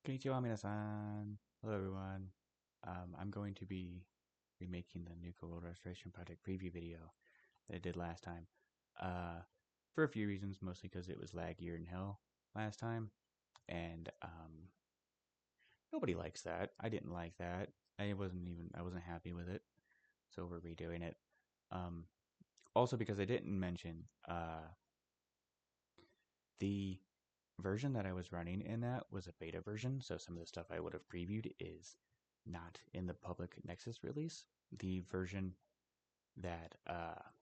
Konnichiwa, minasan. Hello, everyone. I'm going to be remaking the Nuka World Restoration Project preview video that I did last time. For a few reasons, mostly because it was laggier than hell last time, and nobody likes that. I didn't like that. I wasn't happy with it, so we're redoing it. Also because I didn't mention the version that I was running in that was a beta version, so some of the stuff I would have previewed is not in the public Nexus release. The version that I'm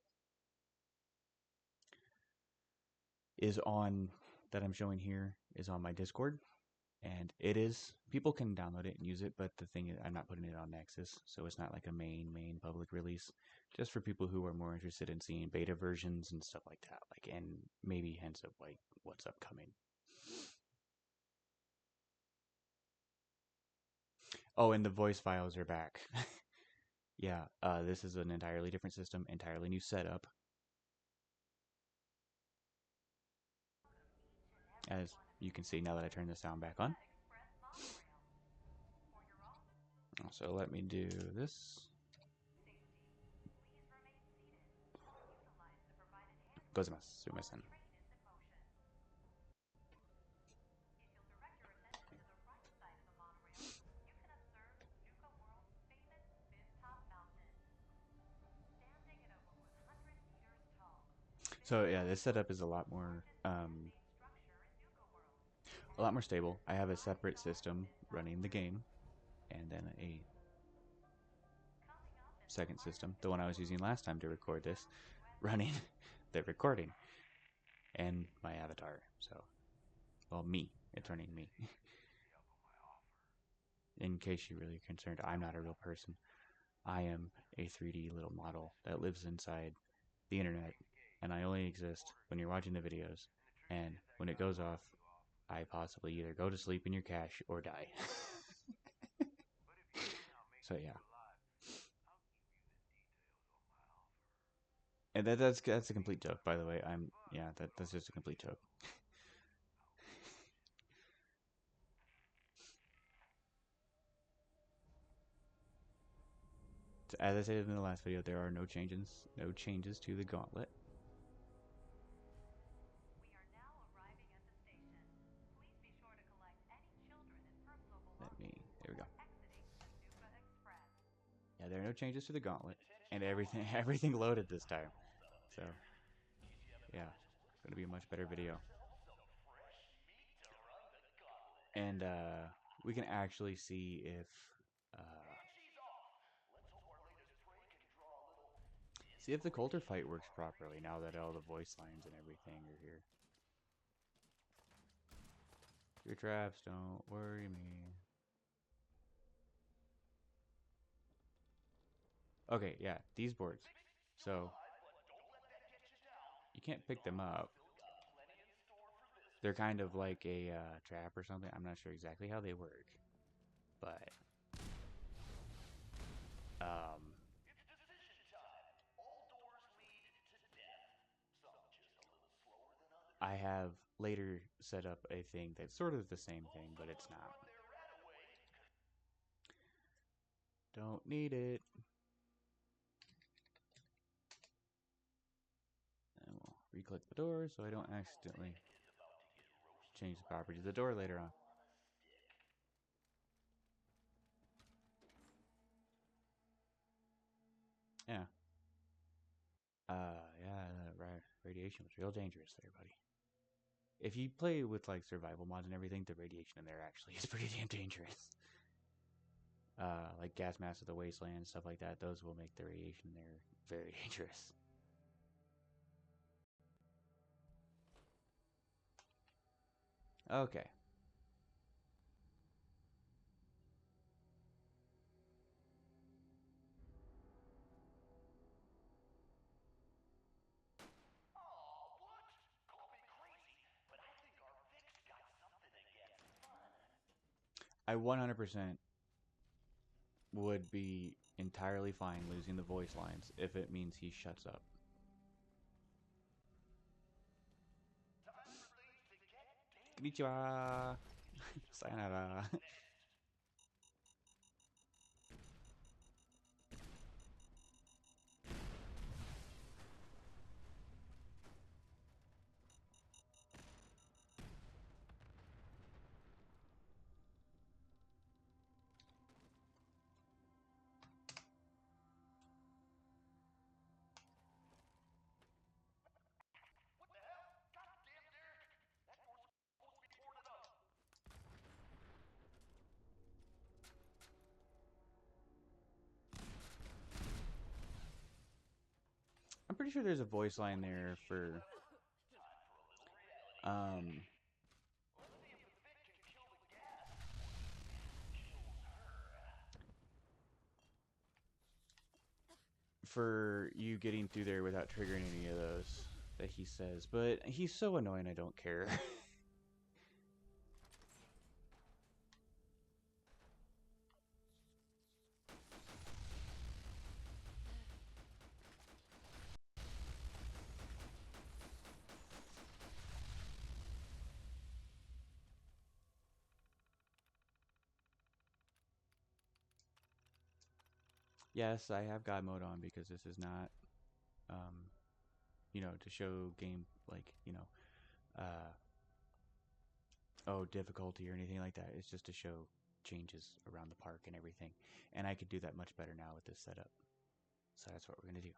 showing here is on my Discord, and people can download it and use it, but the thing is I'm not putting it on Nexus, so it's not like a main public release, just for people who are more interested in seeing beta versions and stuff like that, and maybe hints of what's upcoming. Oh, and the voice files are back. Yeah, this is an entirely different system, entirely new setup. As you can see now that I turn the sound back on. So let me do this. Gozaimasu, sumimasen. So yeah, this setup is a lot more stable. I have a separate system running the game, and then a second system, the one I was using last time to record this, running the recording, and my avatar. So, well, it's running me. In case you're really concerned, I'm not a real person. I am a 3D little model that lives inside the internet, and I only exist when you're watching the videos, and when it goes off, I possibly either go to sleep in your cache or die. So yeah. And that's a complete joke, by the way. That's just a complete joke. So as I said in the last video, there are no changes to the gauntlet. There we go. Yeah, there are no changes to the gauntlet, and everything loaded this time. So, yeah, it's gonna be a much better video. And we can actually see if the Coulter fight works properly now that all the voice lines and everything are here. Your traps don't worry me. Okay, yeah, these boards. So you can't pick them up. They're kind of like a trap or something. I'm not sure exactly how they work, but I have later set up a thing that's sort of the same thing, but it's not. Don't need it. And we'll re-click the door so I don't accidentally change the properties of the door later on. Yeah. Yeah, radiation was real dangerous there, buddy. If you play with like survival mods and everything, the radiation in there actually is pretty damn dangerous. Like gas masks of the wasteland, stuff like that, those will make the radiation in there very dangerous. Okay. I 100% would be entirely fine losing the voice lines if it means he shuts up. Konnichiwa! Sayonara. I'm pretty sure there's a voice line there for you getting through there without triggering any of those that he says, but he's so annoying I don't care. Yes, I have God mode on because this is not, you know, to show game, like, you know, oh, difficulty or anything like that. It's just to show changes around the park and everything. And I could do that much better now with this setup. So that's what we're going to do.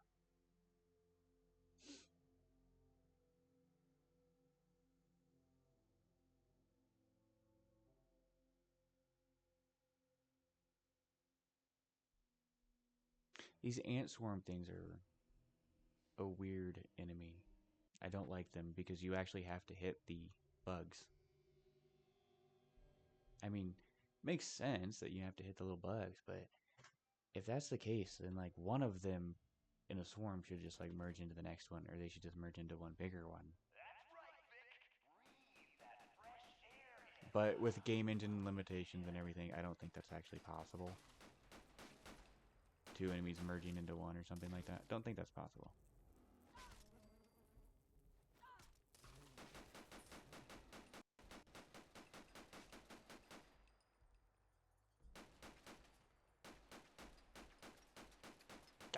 These ant swarm things are a weird enemy. I don't like them because you actually have to hit the bugs. I mean, makes sense that you have to hit the little bugs, but if that's the case, then like one of them in a swarm should just like merge into the next one, or they should just merge into one bigger one. But with game engine limitations and everything, I don't think that's actually possible. Two enemies merging into one or something like that. Don't think that's possible.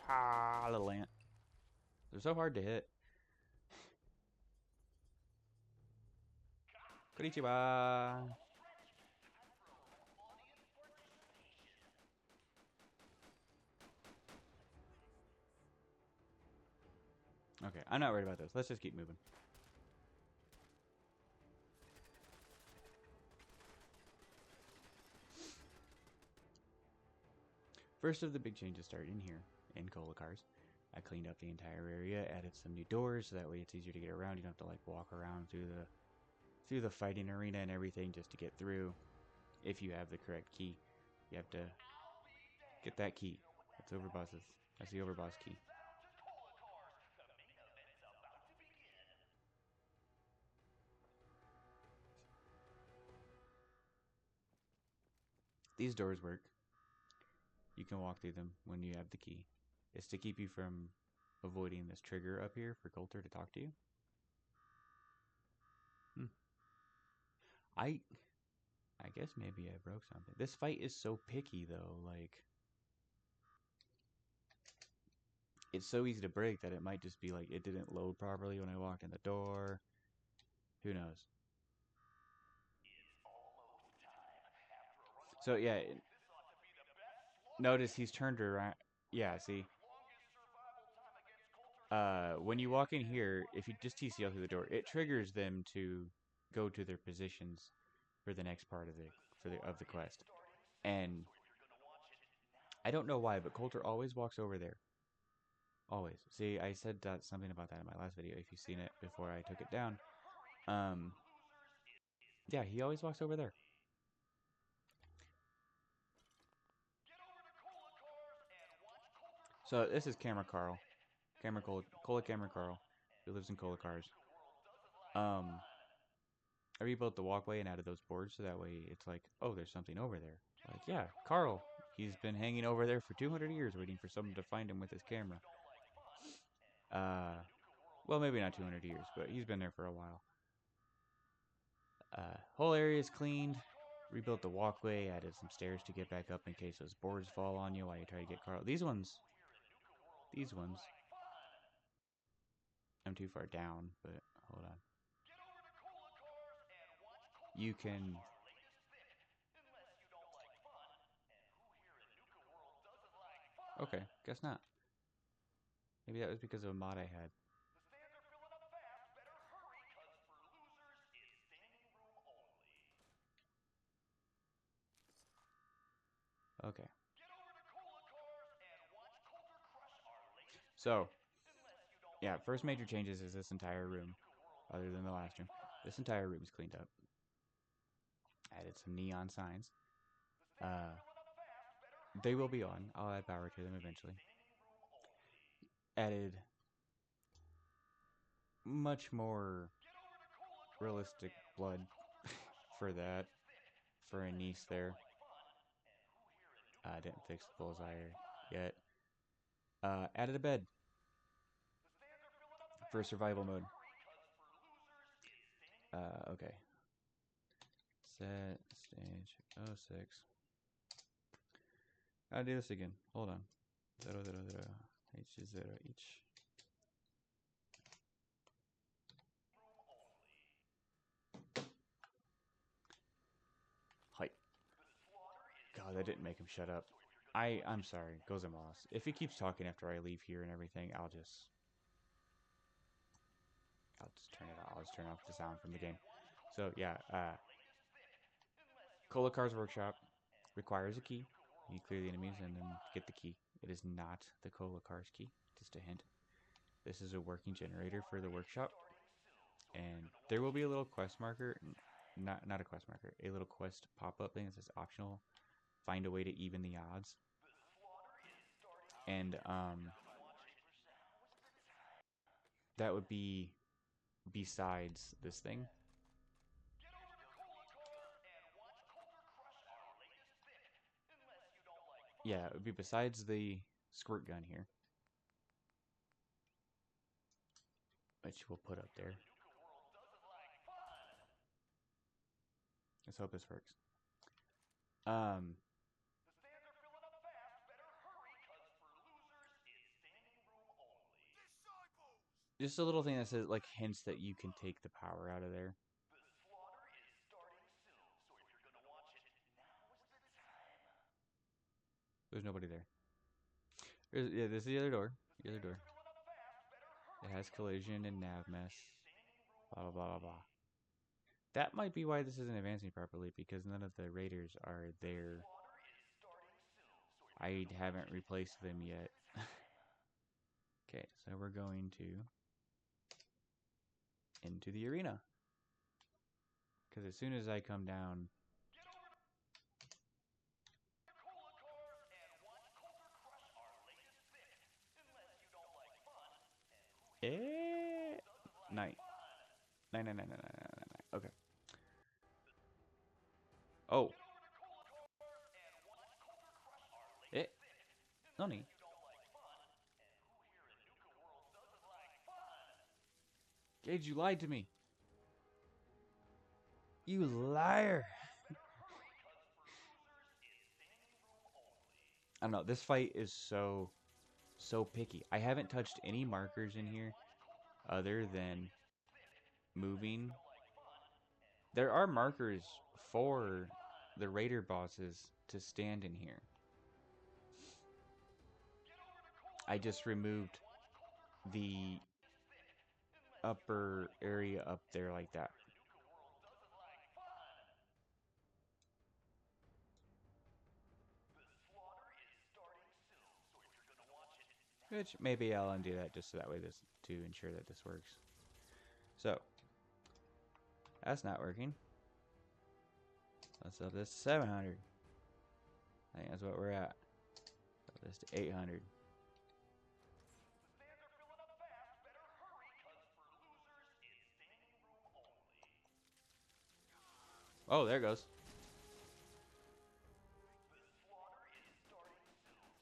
Ah, little ant. They're so hard to hit. Konnichiwa. Okay, I'm not worried about those. Let's just keep moving. First of the big changes start in here, in Cola Cars. I cleaned up the entire area, added some new doors, so that way it's easier to get around. You don't have to like walk around through the fighting arena and everything just to get through. If you have the correct key, you have to get that key. That's Overboss's. That's the Overboss key. These doors work. You can walk through them when you have the key. It's to keep you from avoiding this trigger up here for Coulter to talk to you. I guess maybe I broke something. This fight is so picky though, like it's so easy to break that it might just be like it didn't load properly when I walked in the door. Who knows? So yeah, notice he's turned around. Yeah, see. When you walk in here, if you just TCL through the door, it triggers them to go to their positions for the next part of the quest. And I don't know why, but Coulter always walks over there. Always. See, I said something about that in my last video. If you've seen it before I took it down, yeah, he always walks over there. So this is Camera Carl, Cola Camera Carl, who lives in Cola Cars. I rebuilt the walkway and added those boards so that way it's like, oh, there's something over there. Like, yeah, Carl. He's been hanging over there for 200 years waiting for someone to find him with his camera. Well, maybe not 200 years, but he's been there for a while. Whole area is cleaned. rebuilt the walkway, added some stairs to get back up in case those boards fall on you while you try to get Carl. These ones, I'm too far down, but hold on. You can. Okay, guess not. Maybe that was because of a mod I had. Okay. So, yeah, first major changes is this entire room, other than the last room. This entire room is cleaned up. Added some neon signs. They will be on. I'll add power to them eventually. Added much more realistic blood for that, for a niece there. Didn't fix the bullseye yet. Added a bed for survival mode. Okay. Set stage 06. I'll do this again. Hold on. 0, 0, 0. H0 each. Height. God, that didn't make him shut up. I'm sorry, Gozamos. If he keeps talking after I leave here and everything, I'll just turn it off. I'll just turn off the sound from the game. So yeah, Kolokar's workshop requires a key. You clear the enemies and then get the key. It is not the Kolokar's key. Just a hint. This is a working generator for the workshop, and there will be a little quest marker. Not a quest marker. A little quest pop-up thing that says optional. Find a way to even the odds. And that would be besides this thing. Yeah, it would be besides the squirt gun here, which we'll put up there. Let's hope this works. Just a little thing that says, like, hints that you can take the power out of there. There's nobody there. Yeah, this is the other door. The other door. It has collision and nav mess. Blah, blah, blah, blah, blah. That might be why this isn't advancing properly, because none of the raiders are there. I haven't replaced them yet. Okay, so we're going to into the arena. Because as soon as I come down... Night. Nine. Okay. Oh. Nani? Gage, you lied to me. You liar. I don't know. This fight is so picky. I haven't touched any markers in here other than moving. There are markers for the raider bosses to stand in here. I just removed the upper area up there like that. Which maybe I'll undo that just so that way to ensure that this works. So that's not working. Let's up this to 700. I think that's what we're at. Up this to 800. Oh, there it goes.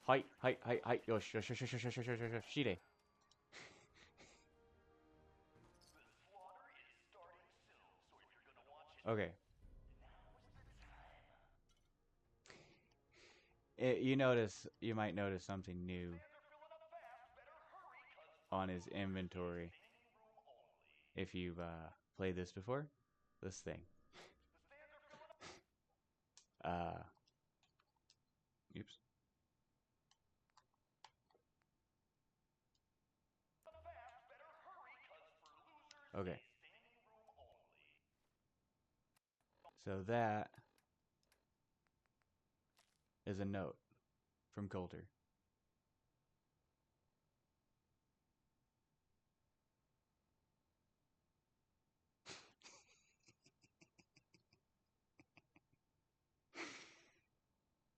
Height. Yosh. Shide. Okay. You might notice something new on his inventory if you've played this before. This thing. Uh, oops. Okay. So that is a note from Coulter.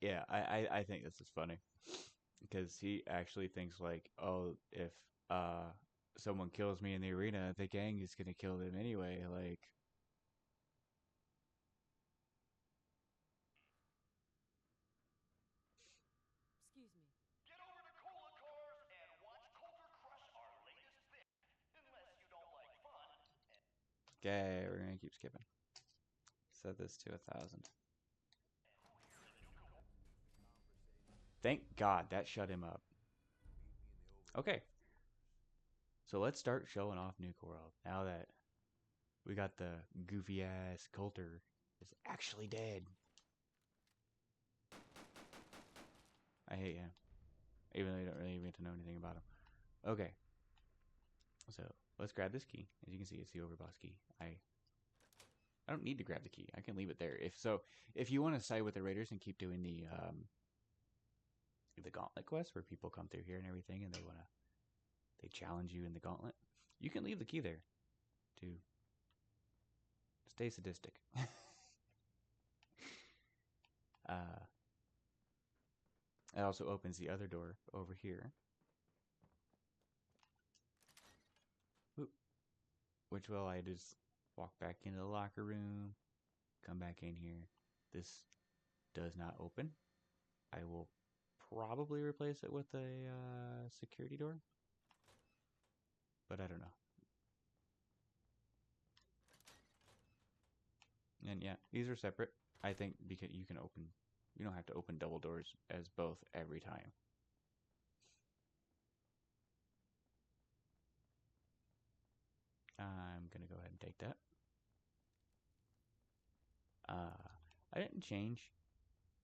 Yeah, I think this is funny because he actually thinks like, oh, if someone kills me in the arena, the gang is gonna kill them anyway. Like, Excuse me. Get over to Cola Cars and watch Coulter crush our latest thing. Unless you don't like fun. okay, we're gonna keep skipping. Set this to 1,000. Thank God that shut him up. Okay, so let's start showing off Nuka World now that we got the goofy ass Coulter is actually dead. I hate him, even though you don't really even get to know anything about him. Okay, so let's grab this key. As you can see, it's the overboss key. I don't need to grab the key. I can leave it there. If you want to side with the raiders and keep doing the gauntlet quest where people come through here and everything, and they challenge you in the gauntlet, you can leave the key there to stay sadistic. It also opens the other door over here, which will I just walk back into the locker room, come back in here. This does not open. I will probably replace it with a security door, but I don't know. And yeah, these are separate. I think because you don't have to open double doors as both every time. I'm gonna go ahead and take that. I didn't change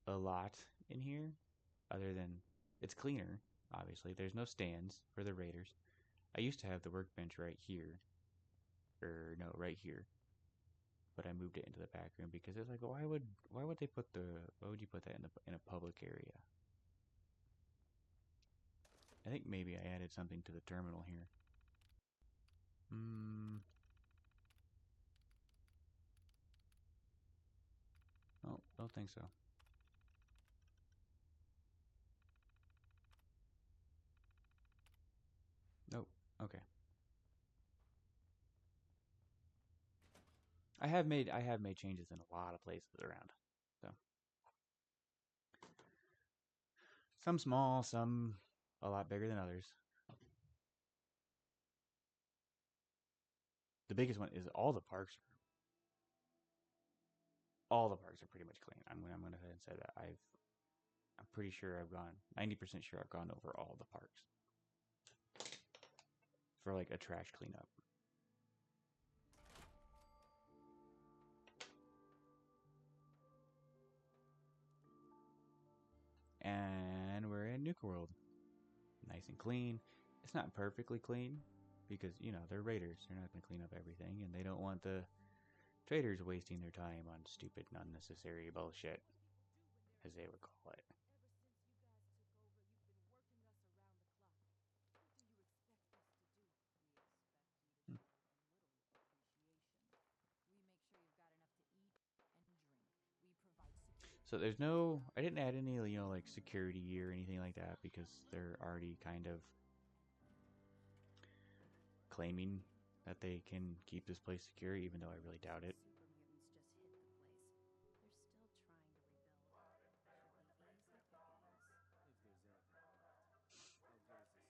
a lot in here, other than it's cleaner. Obviously, there's no stands for the raiders. I used to have the workbench right here, or no, right here, but I moved it into the back room because it's like, why would you put that in a public area? I think maybe I added something to the terminal here. Oh, don't think so. Nope. Okay. I have made changes in a lot of places around. So some small, some a lot bigger than others. The biggest one is all the parks are pretty much clean. I'm gonna go ahead and say that I'm pretty sure I've gone 90% sure I've gone over all the parks for like a trash cleanup. And we're in Nuka World. Nice and clean. It's not perfectly clean because, they're raiders. They're not going to clean up everything, and they don't want the traders wasting their time on stupid, unnecessary bullshit, as they would call it. So there's no, I didn't add any, like security or anything like that because they're already kind of claiming that they can keep this place secure, even though I really doubt it.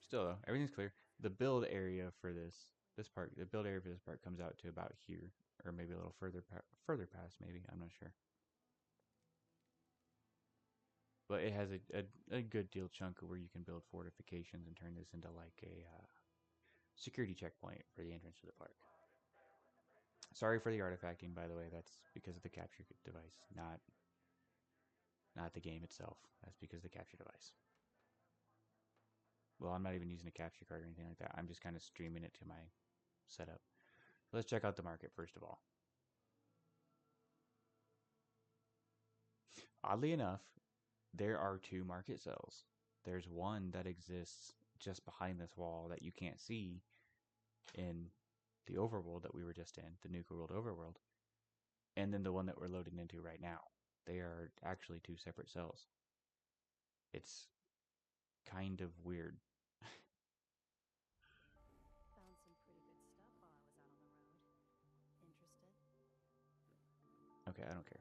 Still though, everything's clear. The build area for this part, the build area for this part comes out to about here, or maybe a little further past. Maybe I'm not sure. But it has a good deal chunk where you can build fortifications and turn this into like a security checkpoint for the entrance to the park. Sorry for the artifacting, by the way. That's because of the capture device, not the game itself. That's because of the capture device. Well, I'm not even using a capture card or anything like that. I'm just kind of streaming it to my setup. Let's check out the market first of all. Oddly enough, there are two market cells. There's one that exists just behind this wall that you can't see in the overworld that we were just in, the Nuka World overworld, and then the one that we're loading into right now. They are actually two separate cells. It's kind of weird. Found some pretty good stuff while I was out on the road. Interested? Okay, I don't care.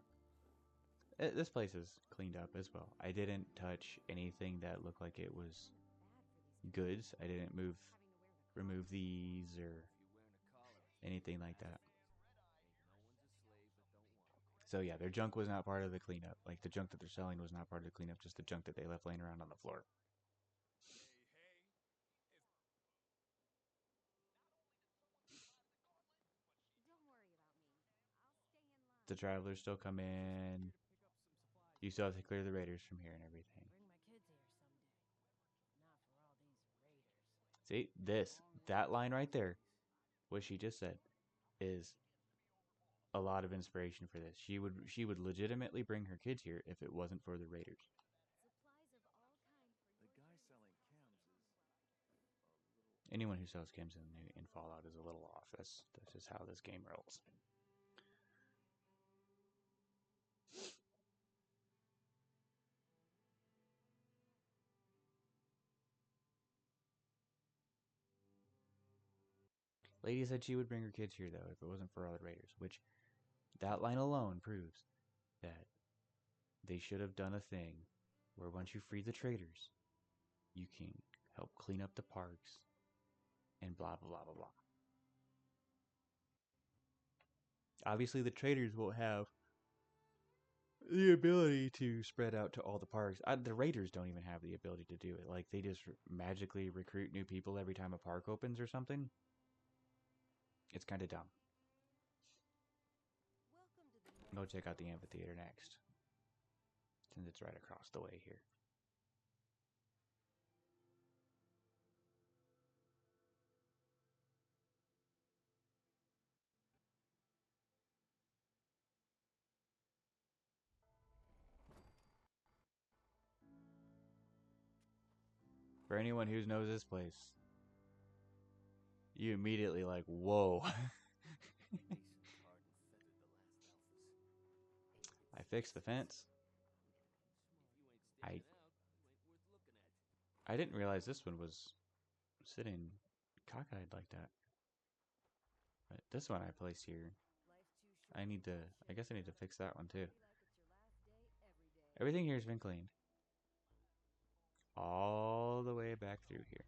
This place is cleaned up as well. I didn't touch anything that looked like it was goods. I didn't remove these or anything like that. So yeah, their junk was not part of the cleanup. Like the junk that they're selling was not part of the cleanup, just the junk that they left laying around on the floor. Don't worry about me. I'll stay in line. The travelers still come in. You still have to clear the raiders from here and everything. Bring my kids here someday. Not for all these raiders. See, that line right there, what she just said, is a lot of inspiration for this. She would legitimately bring her kids here if it wasn't for the raiders. Supplies of all kinds for The guy selling chems is Anyone who sells chems in Fallout is a little off. That's just how this game rolls. Lady said she would bring her kids here, though, if it wasn't for other raiders, which that line alone proves that they should have done a thing where once you free the traders, you can help clean up the parks and blah, blah, blah, blah, blah. Obviously, the traders won't have the ability to spread out to all the parks. The raiders don't even have the ability to do it. Like, they just magically recruit new people every time a park opens or something. It's kind of dumb. Go check out the amphitheater next, since it's right across the way here. For anyone who knows this place, you immediately like, whoa. I fixed the fence. I didn't realize this one was sitting cockeyed like that. But this one I placed here. I guess I need to fix that one too. Everything here has been cleaned. All the way back through here.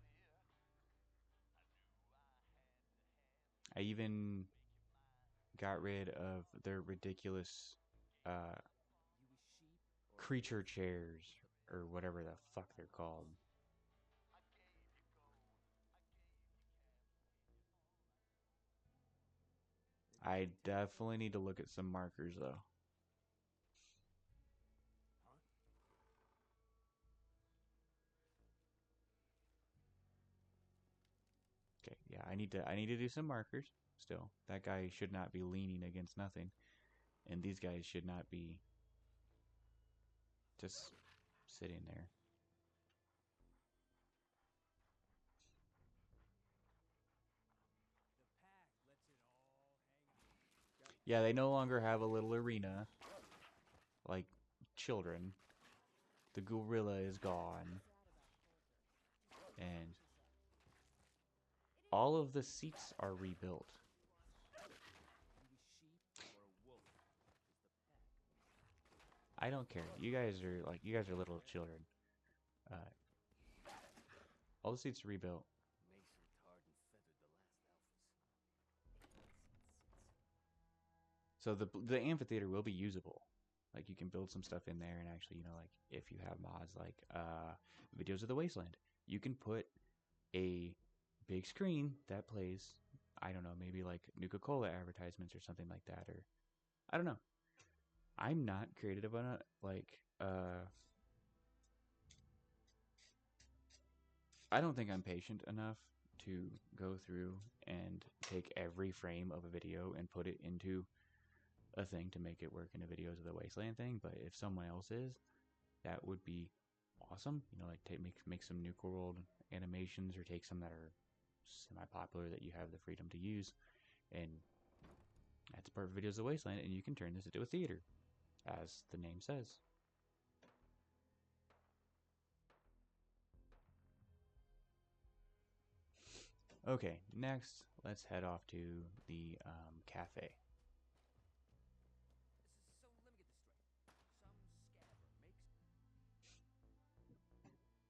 I even got rid of their ridiculous creature chairs or whatever the fuck they're called. I definitely need to look at some markers though. Okay, yeah, I need to do some markers still. That guy should not be leaning against nothing. And these guys should not be just sitting there. Yeah, they no longer have a little arena like children. The gorilla is gone. And all of the seats are rebuilt. I don't care. You guys are little children. All the seats are rebuilt. So the amphitheater will be usable. Like you can build some stuff in there and actually, like if you have mods like videos of the wasteland, you can put a big screen that plays, I don't know, maybe like Nuka Cola advertisements or something like that, or I don't know. I'm not creative enough, I don't think I'm patient enough to go through and take every frame of a video and put it into a thing to make it work in a videos of the wasteland thing. But if someone else is, that would be awesome. Like make some Nuka World animations, or take some that are semi-popular that you have the freedom to use, and that's part of videos of the wasteland, and you can turn this into a theater, as the name says. Okay, next, let's head off to the cafe. So let me get this straight. Some scabber makes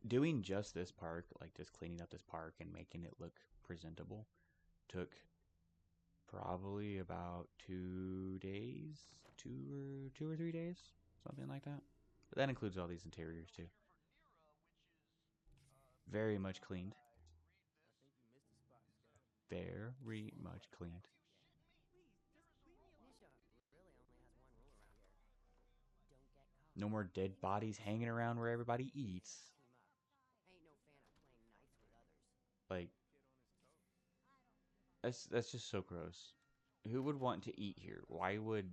Doing just this park, like just cleaning up this park and making it look presentable, took probably about 2 days, 2 or 3 days, something like that. But that includes all these interiors too. Very much cleaned. Very much cleaned. No more dead bodies hanging around where everybody eats. Like, that's just so gross. Who would want to eat here? Why would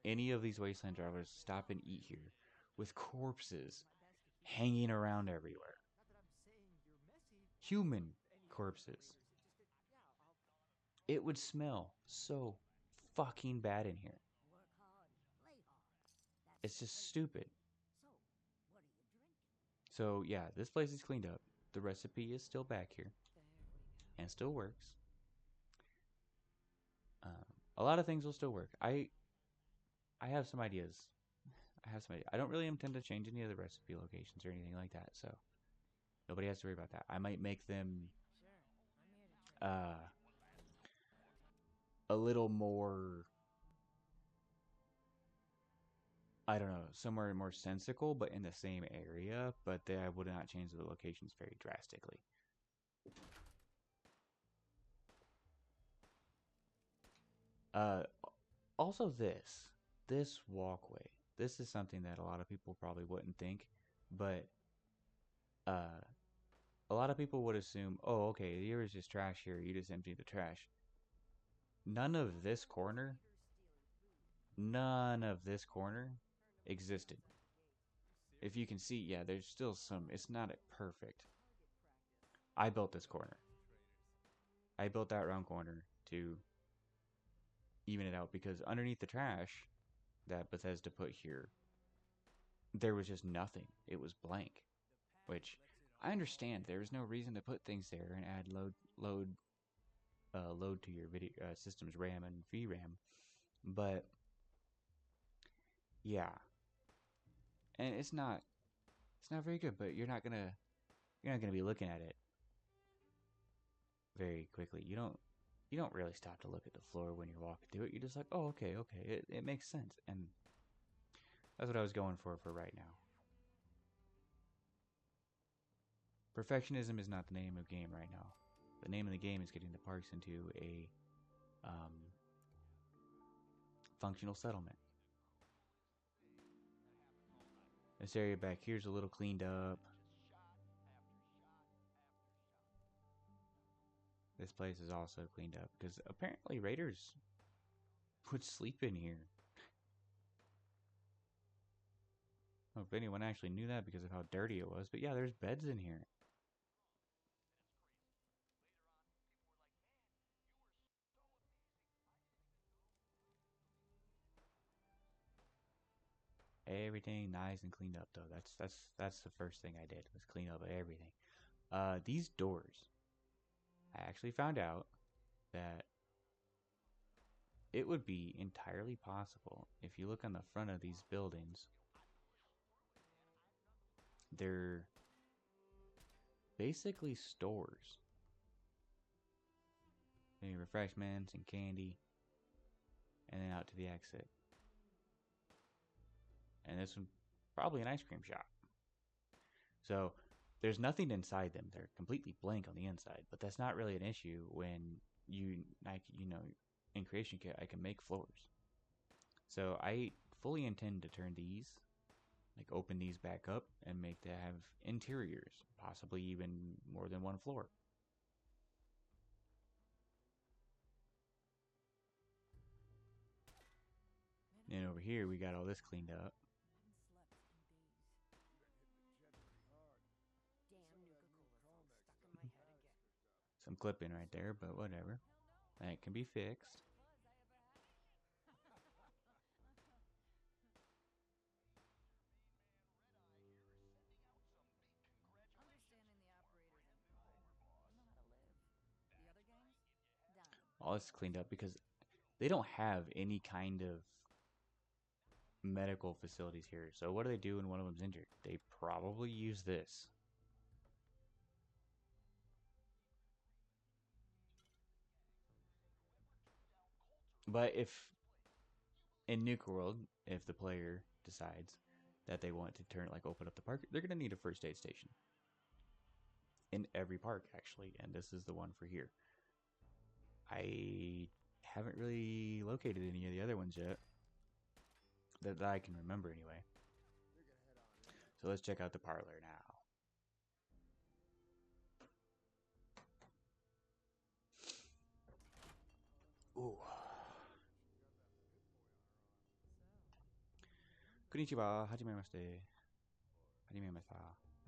any of these wasteland drivers stop and eat here with corpses hanging around everywhere? Human corpses. It would smell so fucking bad in here. It's just stupid. So yeah, this place is cleaned up. The recipe is still back here and still works. A lot of things will still work. I have some ideas. I don't really intend to change any of the recipe locations or anything like that, so nobody has to worry about that. I might make them a little more, I don't know, somewhere more sensical, but in the same area, but I would not change the locations very drastically. Also this walkway. This is something that a lot of people probably wouldn't think, but a lot of people would assume, oh, okay, there was just trash here. You just emptied the trash. None of this corner existed. If you can see, yeah, there's still some, it's not perfect. I built this corner. I built that round corner to even it out, because underneath the trash that Bethesda put here, there was just nothing. It was blank, which I understand. There is no reason to put things there and add load to your video system's RAM and VRAM, but yeah, and it's not very good. But you're not gonna be looking at it very quickly. You don't really stop to look at the floor when you're walking through it. You're just like, oh, okay, it makes sense, and that's what I was going for right now. Perfectionism is not the name of the game right now. The name of the game is getting the parks into a functional settlement. This area back here is a little cleaned up. This place is also cleaned up because apparently raiders would sleep in here. I don't know if anyone actually knew that because of how dirty it was, but yeah, there's beds in here. Everything nice and cleaned up though. That's the first thing I did, was clean up everything. These doors, I actually found out that it would be entirely possible if you look on the front of these buildings. They're basically stores. maybe refreshments and candy, and then out to the exit. And this one's probably an ice cream shop. So there's nothing inside them. They're completely blank on the inside, but that's not really an issue when in Creation Kit, I can make floors. So I fully intend to turn these, like open these back up and make them have interiors, possibly even more than one floor. And over here, we got all this cleaned up. Some clipping right there, but whatever. That can be fixed. All this cleaned up because they don't have any kind of medical facilities here. So what do they do when one of them's injured? They probably use this. But if in Nuka World, if the player decides that they want to open up the park, they're gonna need a first aid station in every park actually, and this is the one for here. I haven't really located any of the other ones yet that I can remember anyway. So let's check out the parlor now. Ooh. Konnichiwa, hajimemashite. Hajimemashita.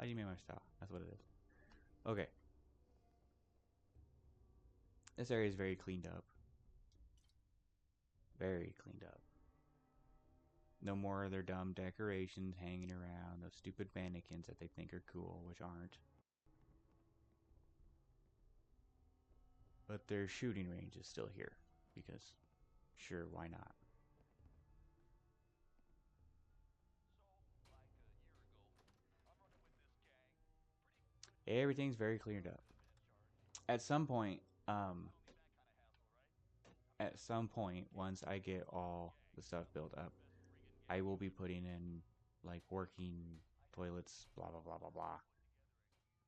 Hajimemashita. That's what it is. Okay. This area is very cleaned up. Very cleaned up. No more of their dumb decorations hanging around, those stupid mannequins that they think are cool, which aren't. But their shooting range is still here, because sure, why not? Everything's very cleared up. At some point, once I get all the stuff built up, I will be putting in like working toilets, blah blah blah blah blah,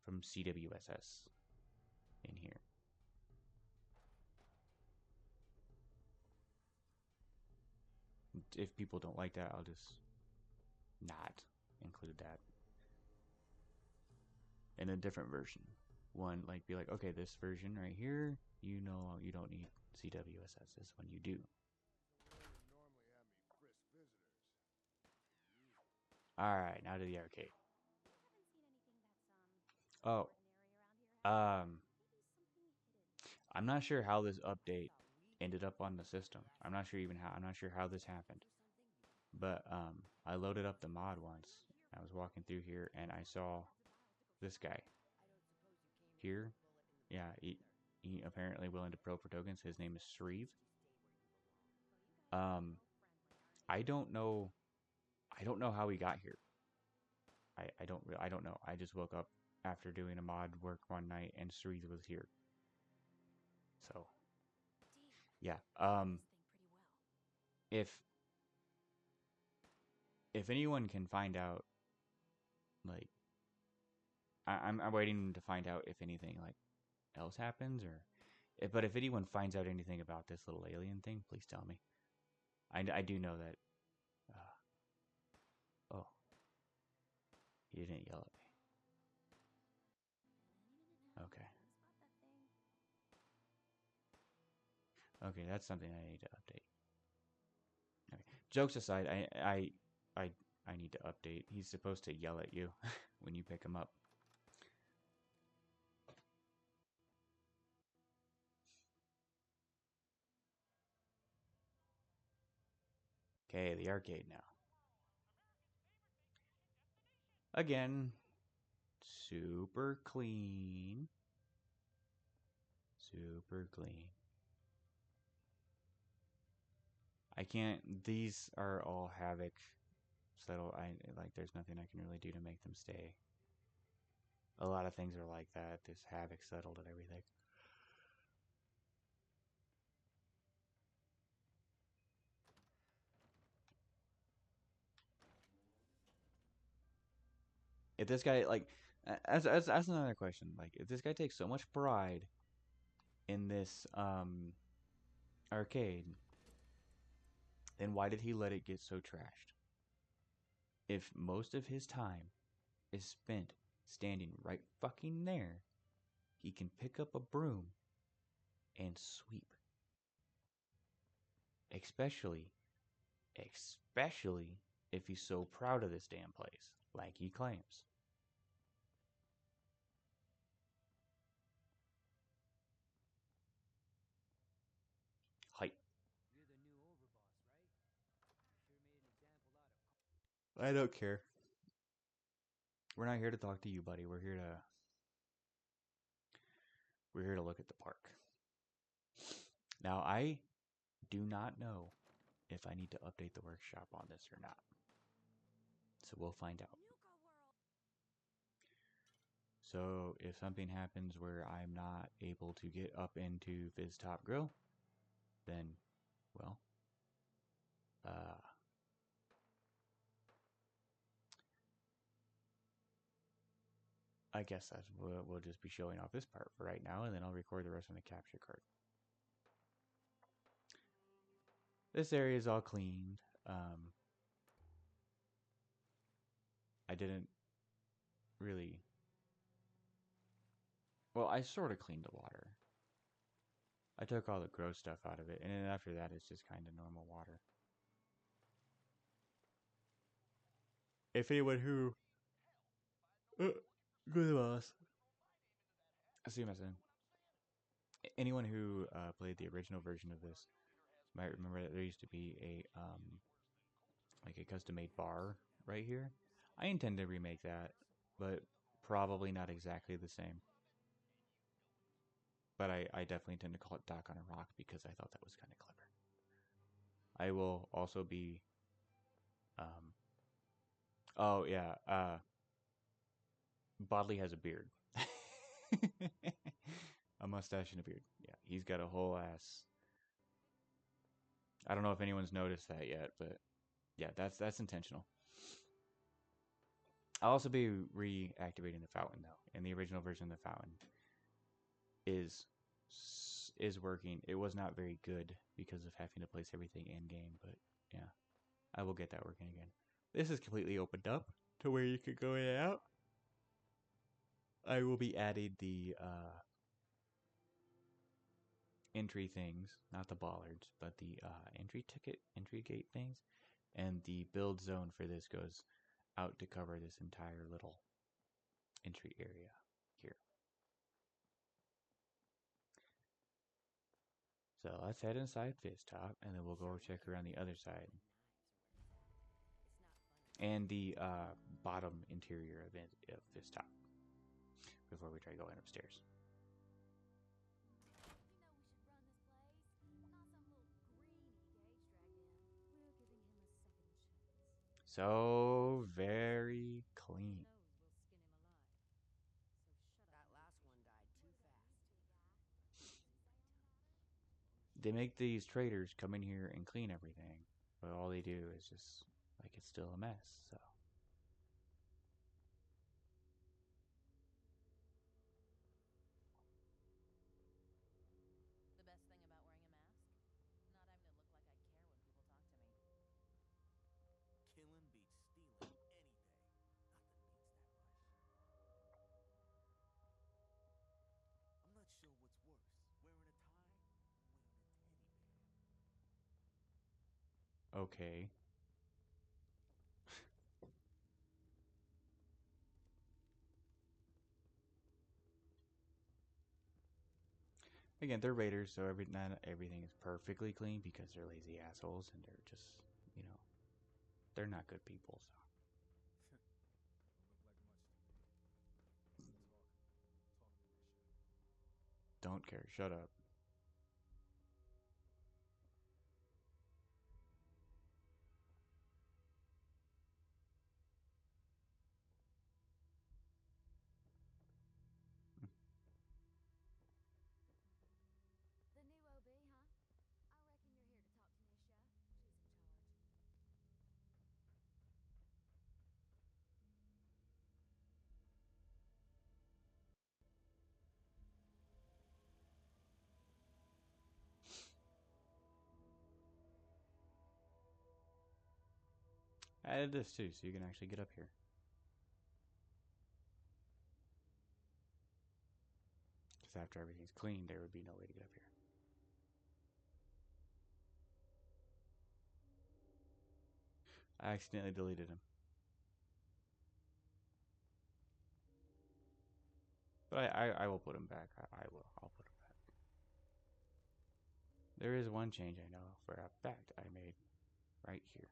from CWSS in here. If people don't like that, I'll just not include that in a different version. One, like, be like, okay, this version right here, you don't need CWSS. This one you do. Alright, now to the arcade. Oh. I'm not sure how this update ended up on the system. I'm not sure how this happened. But I loaded up the mod once. I was walking through here and I saw this guy here. Yeah, he apparently willing to pro for tokens. His name is Shreve. I don't know how he got here. I don't know. I just woke up after doing a mod work one night and Shreve was here. So yeah. If anyone can find out, like, I'm waiting to find out if anything like else happens, or but if anyone finds out anything about this little alien thing, please tell me. I do know that. Oh, he didn't yell at me. Okay. Okay, that's something I need to update. Okay. Jokes aside, I need to update. He's supposed to yell at you when you pick him up. Okay, the arcade now. Again, super clean. Super clean. I can't, these are all Havoc settled. There's nothing I can really do to make them stay. A lot of things are like that. There's Havoc settled and everything. If this guy like, as another question, like if this guy takes so much pride in this arcade, then why did he let it get so trashed? If most of his time is spent standing right fucking there, he can pick up a broom and sweep. Especially if he's so proud of this damn place, like he claims. Hype. I don't care. We're not here to talk to you, buddy. We're here to look at the park. Now, I do not know if I need to update the workshop on this or not. So we'll find out. So if something happens where I'm not able to get up into Fizz Top Grill, then, well, I guess we'll just be showing off this part for right now, and then I'll record the rest on the capture card. This area is all cleaned. I didn't really... Well, I sort of cleaned the water. I took all the gross stuff out of it, and then after that, it's just kind of normal water. If anyone who... Good boss. I see what I'm saying. Anyone who played the original version of this might remember that there used to be a like a custom-made bar right here. I intend to remake that, but probably not exactly the same. But I definitely intend to call it Dock on a Rock because I thought that was kind of clever. I will also be... oh, yeah. Bodley has a beard. A mustache and a beard. Yeah, he's got a whole ass... I don't know if anyone's noticed that yet, but yeah, that's intentional. I'll also be reactivating the fountain though. In the original version of the fountain is working. It was not very good because of having to place everything in game, but yeah, I will get that working again. This is completely opened up to where you could go in and out. I will be adding the entry things, not the bollards, but the entry gate things, and the build zone for this goes out to cover this entire little entry area here. So let's head inside Fizz Top, and then we'll go check around the other side. And the bottom interior of Fizz Top before we try going upstairs. So very clean. They make these traders come in here and clean everything, but all they do is just like it's still a mess. So The best thing about wearing a mask? Not having to look like I care when people talk to me. Killing beats stealing any day. Nothing beats that rush. I'm not sure what's worse, wearing a tie or wearing a teddy bear. okay. Again, they're raiders, so not everything is perfectly clean because they're lazy assholes and they're just, you know, they're not good people. So don't care. Shut up. The new OB, huh? I reckon you're here to talk to Nisha. She's in charge. I added this too, so you can actually get up here. Because after everything's clean, there would be no way to get up here. I accidentally deleted him. But I will put him back. I'll put him back. There is one change I know for a fact I made right here.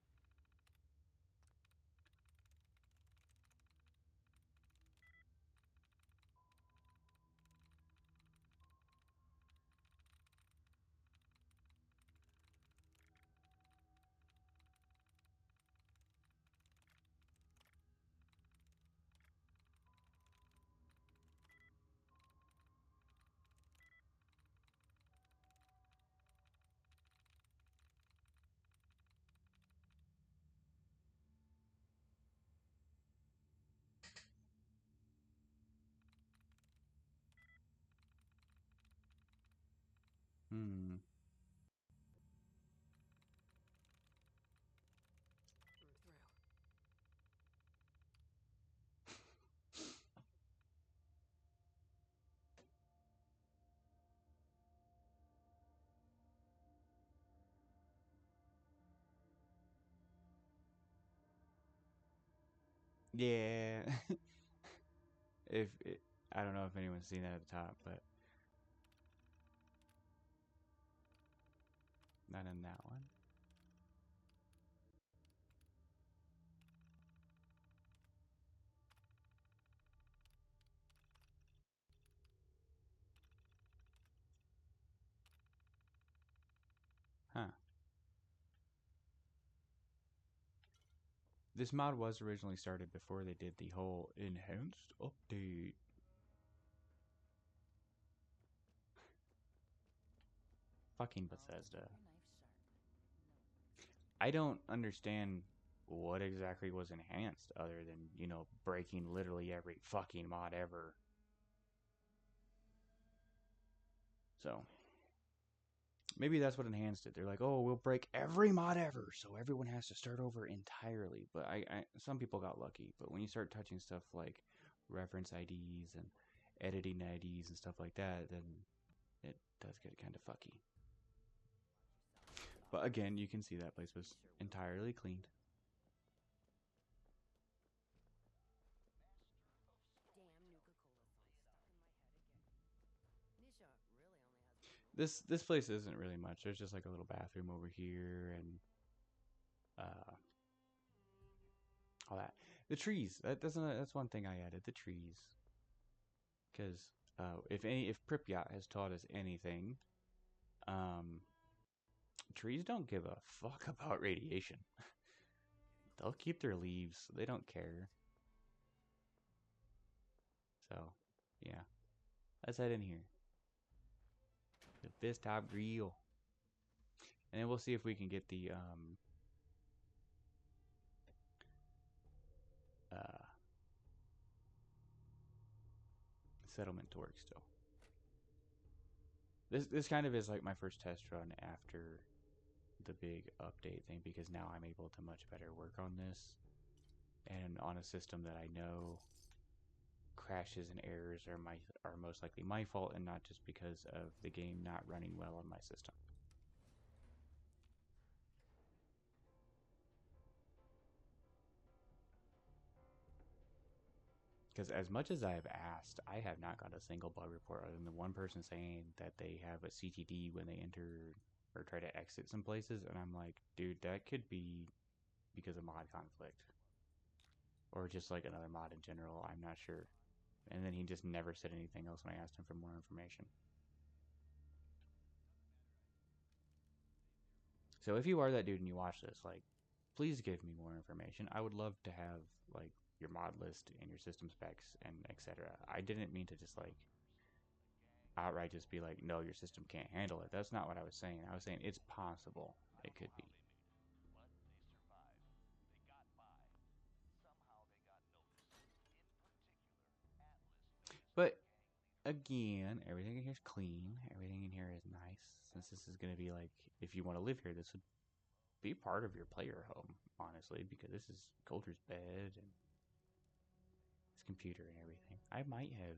Hmm. Yeah. if it, I don't know if anyone's seen that at the top, but not in that one. Huh. This mod was originally started before they did the whole enhanced update. Fucking Bethesda. I don't understand what exactly was enhanced other than, you know, breaking literally every fucking mod ever. So, maybe that's what enhanced it. They're like, oh, we'll break every mod ever, so everyone has to start over entirely. But some people got lucky. But when you start touching stuff like reference IDs and editing IDs and stuff like that, then it does get kind of fucky. But again, you can see that place was entirely cleaned. This place isn't really much. There's just like a little bathroom over here and all that. The trees. That's one thing I added. The trees, because if Pripyat has taught us anything, trees don't give a fuck about radiation. They'll keep their leaves. They don't care. So, yeah. Let's head in here. The fist top grill. And then we'll see if we can get the settlement to work still. This kind of is like my first test run after the big update thing, because now I'm able to much better work on this and on a system that I know crashes and errors are most likely my fault and not just because of the game not running well on my system. Because as much as I've asked, I have not got a single bug report other than the one person saying that they have a CTD when they enter or try to exit some places, and I'm like, dude, that could be because of mod conflict. Or just like another mod in general, I'm not sure. And then he just never said anything else when I asked him for more information. So if you are that dude and you watch this, like, please give me more information. I would love to have, like, your mod list and your system specs and etc. I didn't mean to just, like, outright just be like, no, your system can't handle it. That's not what I was saying. I was saying it's possible it could be. But again, everything in here is clean. Everything in here is nice. Since this is going to be like, if you want to live here, this would be part of your player home, honestly, because this is Coulter's bed and his computer and everything. I might have.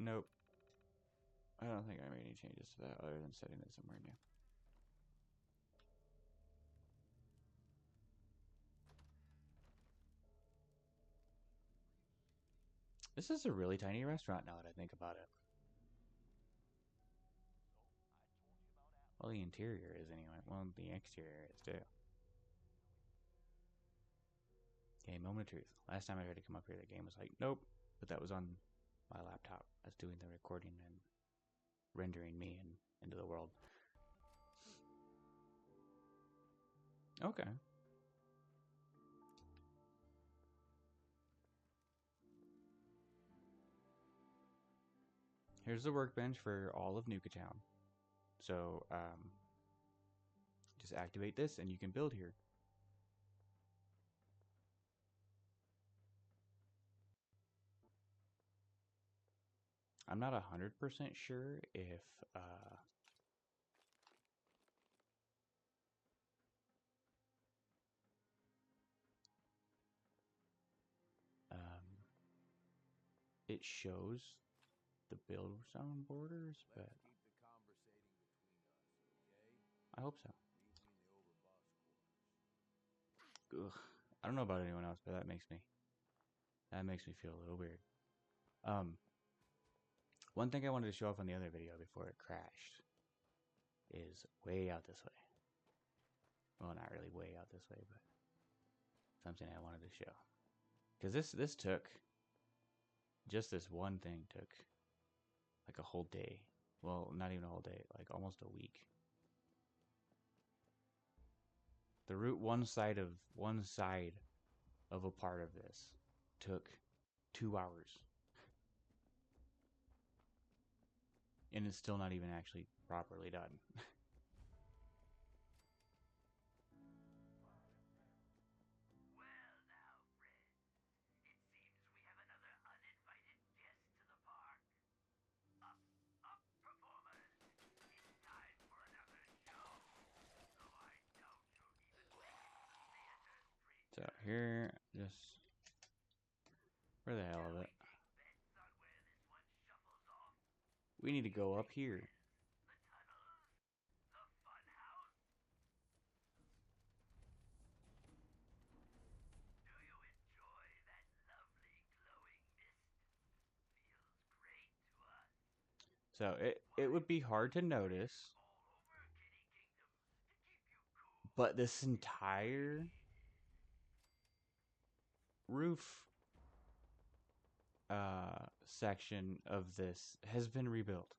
Nope. I don't think I made any changes to that other than setting it somewhere new. This is a really tiny restaurant now that I think about it. Well, the interior is anyway. Well, the exterior is too. Okay, moment of truth. Last time I tried to come up here, the game was like, nope. But that was on my laptop. I was doing the recording and rendering me into the world. Okay. Here's the workbench for all of Nuka Town. So, just activate this and you can build here. I'm not 100% sure if it shows the build zone borders, but I hope so. Ugh. I don't know about anyone else, but that makes me feel a little weird. One thing I wanted to show off on the other video before it crashed is way out this way. Well, not really way out this way, but something I wanted to show. Because this took, just this one thing took like a whole day. Well, not even a whole day, like almost a week. The route one side of a part of this took 2 hours. And it's still not even actually properly done. So here, just for the hell of it, we need to go up here. So it would be hard to notice, but this entire roof section of this has been rebuilt.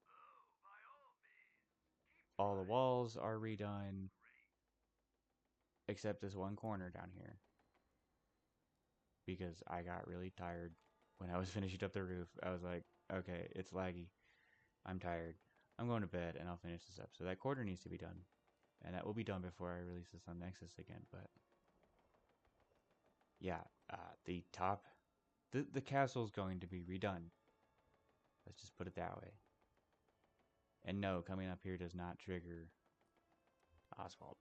All the walls are redone, except this one corner down here. Because I got really tired when I was finishing up the roof. I was like, okay, it's laggy. I'm tired. I'm going to bed and I'll finish this up. So that corner needs to be done. And that will be done before I release this on Nexus again. But yeah, the top, the castle is going to be redone. Let's just put it that way. And no, coming up here does not trigger Oswald.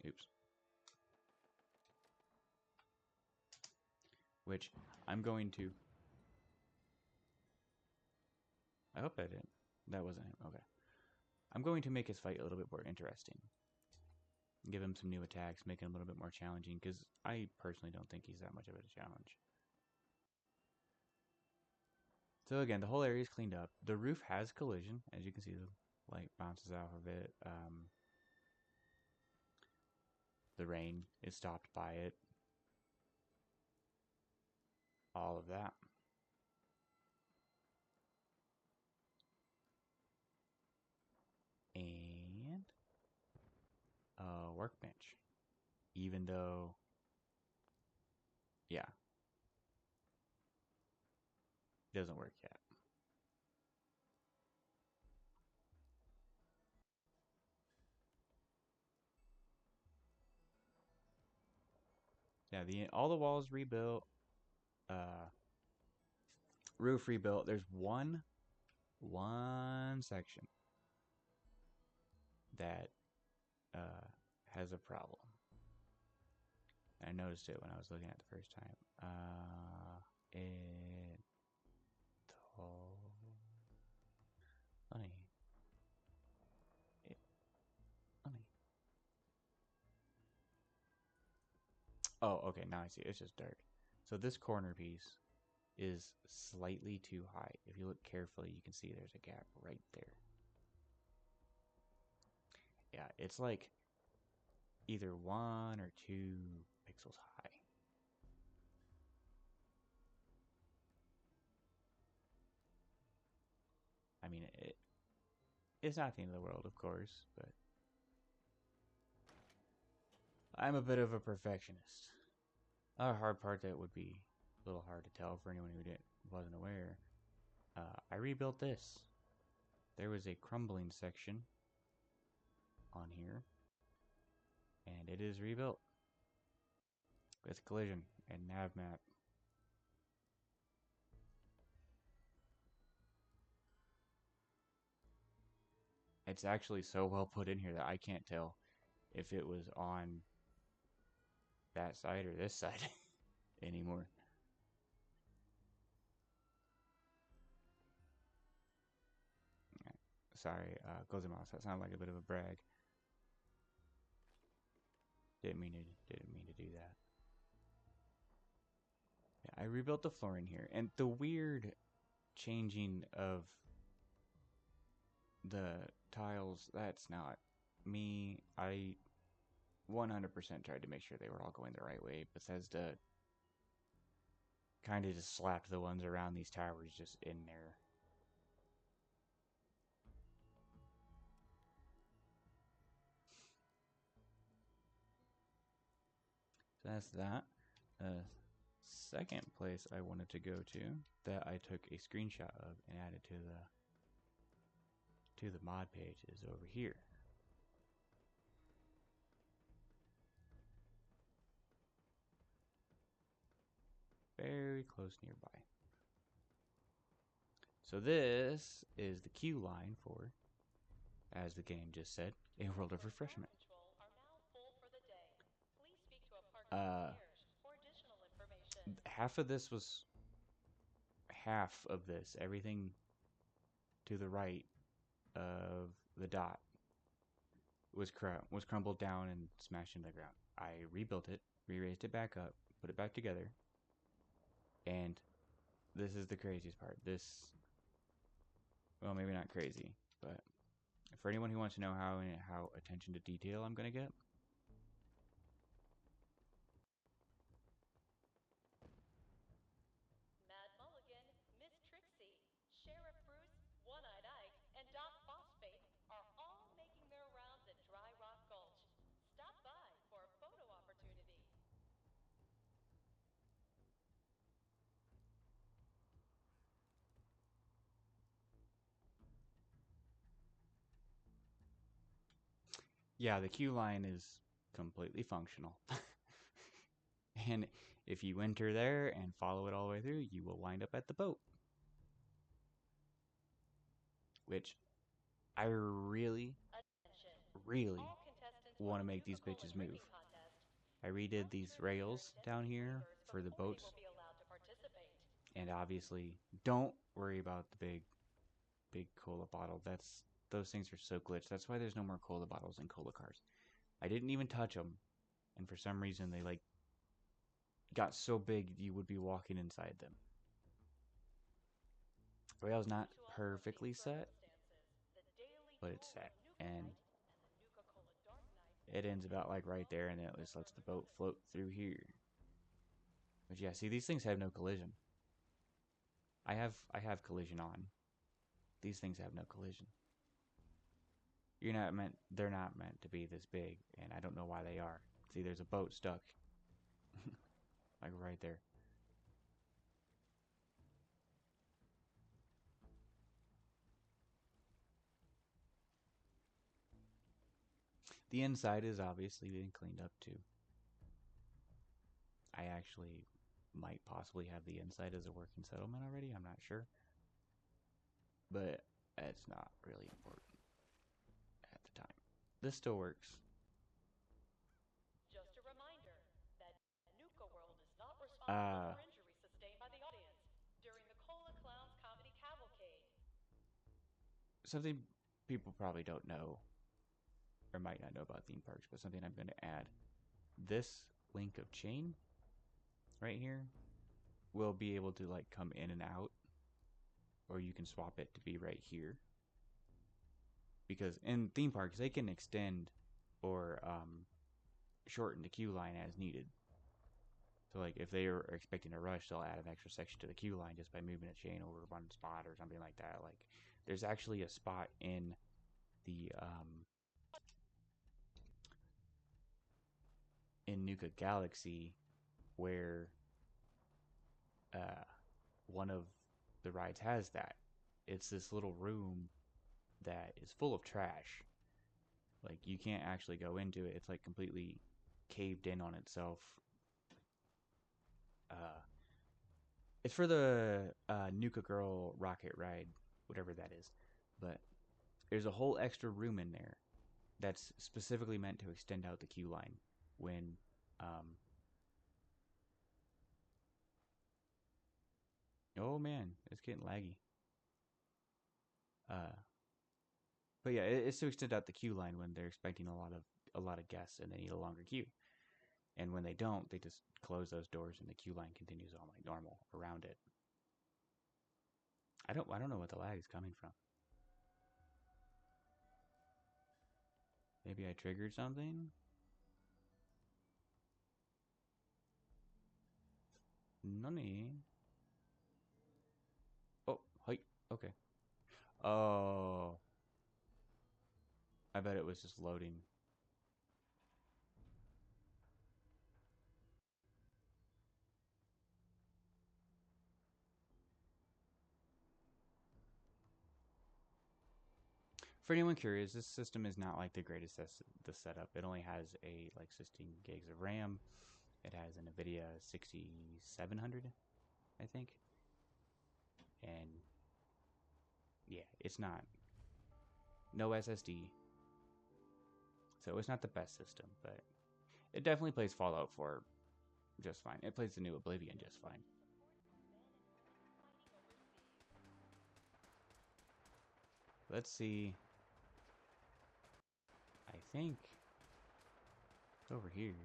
Oops. Which I'm going to... I hope I didn't. That wasn't him. Okay. I'm going to make his fight a little bit more interesting. Give him some new attacks, make it a little bit more challenging, because I personally don't think he's that much of a challenge. So again, the whole area is cleaned up. The roof has collision. As you can see, the light bounces off of it. The rain is stopped by it. All of that. And a workbench. Even though, yeah, it doesn't work yet. Yeah, all the walls rebuilt. Roof rebuilt. There's one section that has a problem. I noticed it when I was looking at it the first time. Funny. Funny. Oh, okay. Now I see. It's just dark. So this corner piece is slightly too high. If you look carefully, you can see there's a gap right there. Yeah, it's like either 1 or 2 pixels high. I mean, it's not the end of the world, of course, but I'm a bit of a perfectionist. A hard part that would be a little hard to tell for anyone who wasn't aware. I rebuilt this. There was a crumbling section on here, and it is rebuilt with collision and nav map. It's actually so well put in here that I can't tell if it was on that side or this side anymore. Sorry, Gozaimasu, that sounded like a bit of a brag. Didn't mean to do that. Yeah, I rebuilt the flooring here, and the weird changing of the tiles, that's not me. I 100% tried to make sure they were all going the right way. Bethesda kind of just slapped the ones around these towers just in there. So that's that. Second place I wanted to go to that I took a screenshot of and added to the mod page is over here. Very close nearby. So this is the queue line for, as the game just said, a world of refreshment. Half of this was everything to the right of the dot was crumbled down and smashed into the ground. I rebuilt it, re-raised it back up, put it back together, and this is the craziest part. Well, maybe not crazy, but for anyone who wants to know how attention to detail I'm gonna get, Mad Mulligan, Miss Trixie, Sheriff Bruce, One-Eyed Ike, and Doc Phosphate are all making their rounds at Dry Rock Gulch. Stop by for a photo opportunity. yeah, the queue line is completely functional. And if you enter there and follow it all the way through, you will wind up at the boat. Which I really want to make these bitches move. I redid these rails down here for the boats. And obviously, don't worry about the big cola bottle. Those things are so glitched. That's why there's no more cola bottles in cola cars. I didn't even touch them, and for some reason they got so big you would be walking inside them. The rail's not perfectly set, but it's set, and it ends about like right there, and then it just lets the boat float through here. But yeah, see, these things have no collision. I have collision on. These things have no collision. They're not meant to be this big, and I don't know why they are. See, there's a boat stuck like right there. The inside is obviously being cleaned up too. I actually might possibly have the inside as a working settlement already. I'm not sure. But it's not really important at the time. This still works. Just a reminder that Nuka World is not responsible for injuries sustained by the audience during the Cola Clowns Comedy Cavalcade. Something people probably don't know or might not know about theme parks, but something I'm going to add. This link of chain right here will be able to like come in and out, or you can swap it to be right here. Because in theme parks, they can extend or shorten the queue line as needed. So like if they are expecting a rush, they'll add an extra section to the queue line just by moving a chain over one spot or something like that. Like there's actually a spot in the in Nuka Galaxy where one of the rides has that. It's this little room that is full of trash. Like you can't actually go into it. It's like completely caved in on itself. It's for the Nuka Girl rocket ride, whatever that is. But there's a whole extra room in there that's specifically meant to extend out the queue line when oh man, it's getting laggy. But yeah, it's to extend out the queue line when they're expecting a lot of guests and they need a longer queue. And when they don't, they just close those doors and the queue line continues on like normal around it. I don't know what the lag is coming from. Maybe I triggered something? Nani? Oh, hi. Okay. Oh. I bet it was just loading. For anyone curious, this system is not like the greatest the setup. It only has a like 16 gigs of RAM. It has an NVIDIA 6700, I think. And yeah, it's not no SSD. So it's not the best system, but it definitely plays Fallout 4 just fine. It plays the new Oblivion just fine. Let's see. I think it's over here.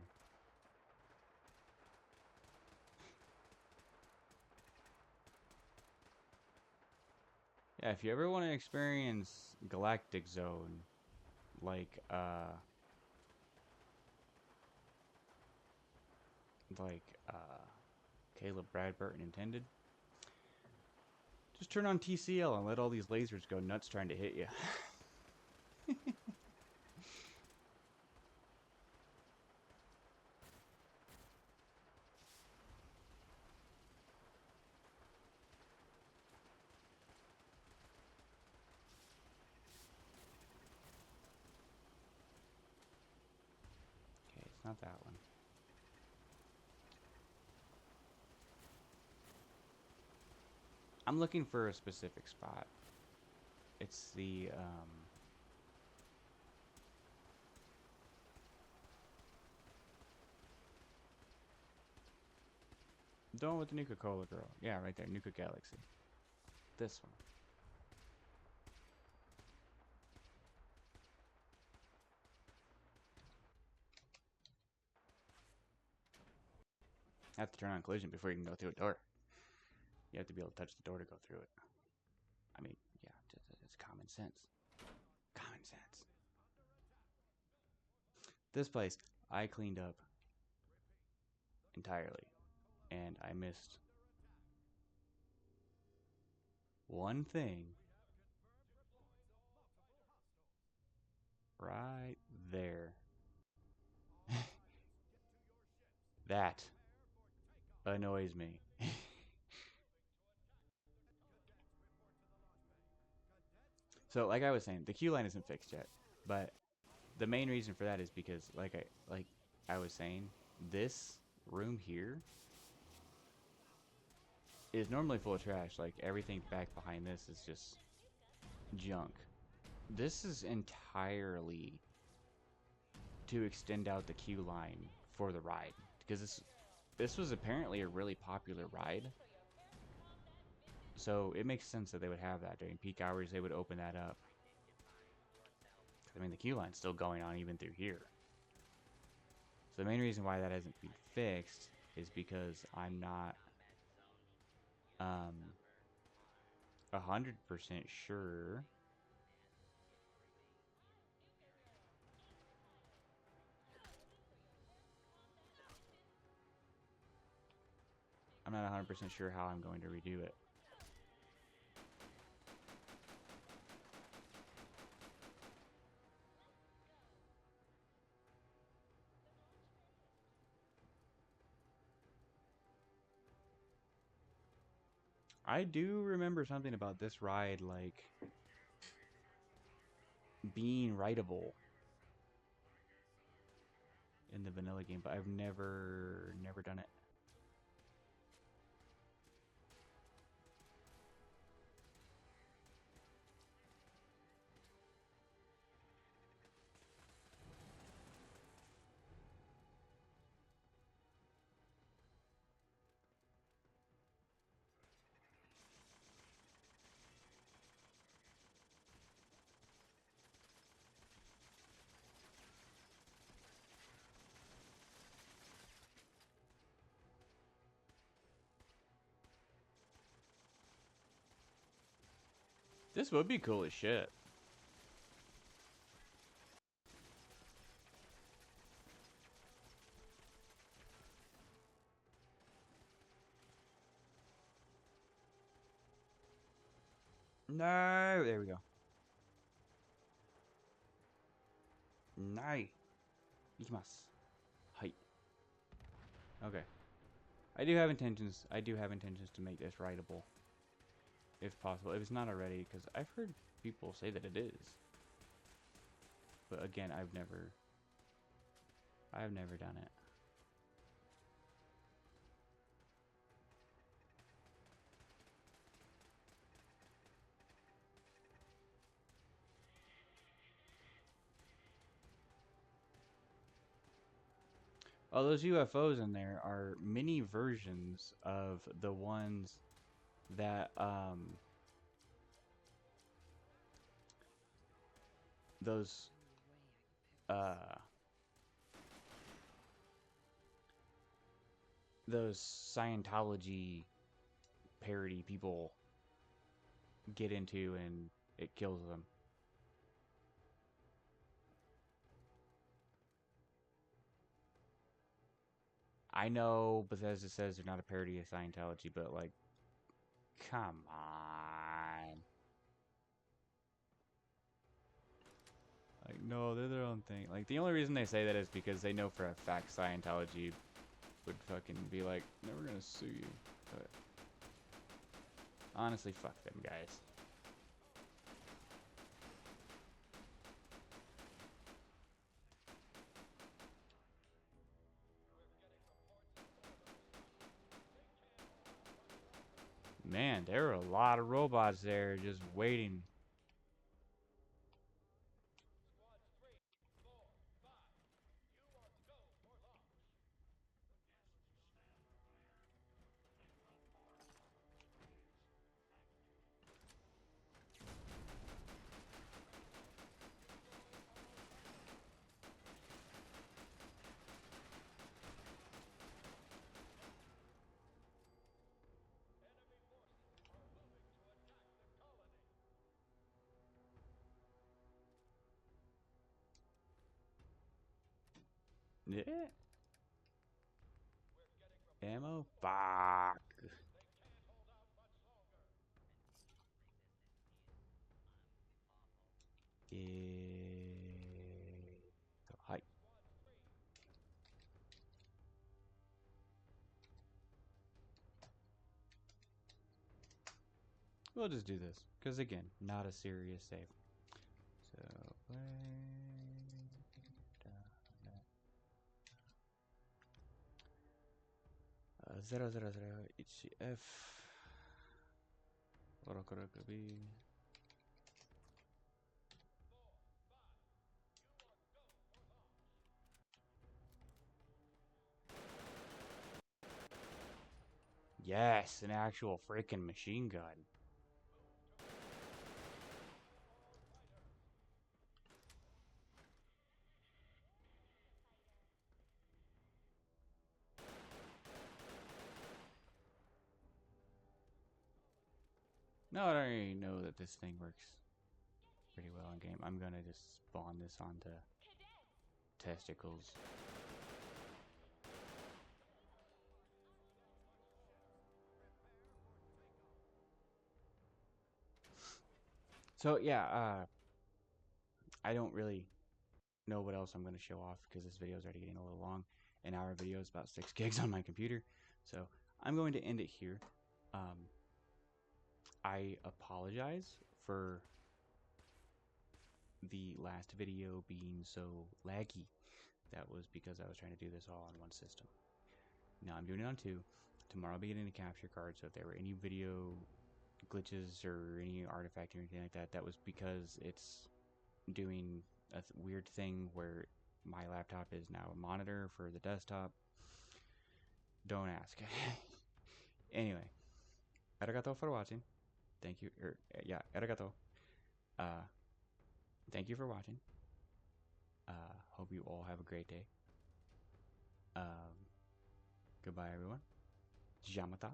Yeah, if you ever want to experience Galactic Zone, like Caleb Bradburton intended, just turn on TCL and let all these lasers go nuts trying to hit you. Okay, it's not that one. I'm looking for a specific spot. It's the one with the Nuka Cola girl. Yeah, right there, Nuka Galaxy. This one. I have to turn on collision before you can go through a door. You have to be able to touch the door to go through it. I mean, yeah, it's common sense. Common sense. This place, I cleaned up entirely. And I missed one thing right there. That annoys me. So, like I was saying, the queue line isn't fixed yet, but the main reason for that is because, like I was saying, this room here is normally full of trash. Like, everything back behind this is just junk. This is entirely to extend out the queue line for the ride, because this was apparently a really popular ride. So it makes sense that they would have that during peak hours. They would open that up. I mean, the queue line's still going on even through here. So the main reason why that hasn't been fixed is because I'm not 100% sure I'm not 100% sure how I'm going to redo it. I do remember something about this ride, like, being rideable in the vanilla game, but I've never done it. This would be cool as shit. No, there we go. Nice. Ikimasu. Height. Okay. I do have intentions to make this rideable, if possible, if it's not already, because I've heard people say that it is. But again, I've never done it. Oh, those UFOs in there are mini versions of the ones that those Scientology parody people get into, and it kills them. I know Bethesda says they're not a parody of Scientology, but, like, come on. Like, no, they're their own thing. Like, the only reason they say that is because they know for a fact Scientology would fucking be like, no, we're gonna sue you. But honestly, fuck them guys. Man, there are a lot of robots there just waiting. Yeah. Ammo? Fuck. Yeah. Hi. We'll just do this, because again, not a serious save. So, 000HCF. Orokorokobi. Yes, an actual freaking machine gun. Now that I already know that this thing works pretty well in game, I'm gonna just spawn this onto testicles. So yeah, I don't really know what else I'm going to show off because this video is already getting a little long. An hour video is about 6 gigs on my computer, so I'm going to end it here. I apologize for the last video being so laggy. That was because I was trying to do this all on one system. Now I'm doing it on 2. Tomorrow I'll be getting a capture card, so if there were any video glitches or any artifact or anything like that, that was because it's doing a weird thing where my laptop is now a monitor for the desktop. Don't ask. Anyway, arigato for watching. Thank you. Yeah, arigato. Thank you for watching. Hope you all have a great day. Goodbye, everyone. Jamata.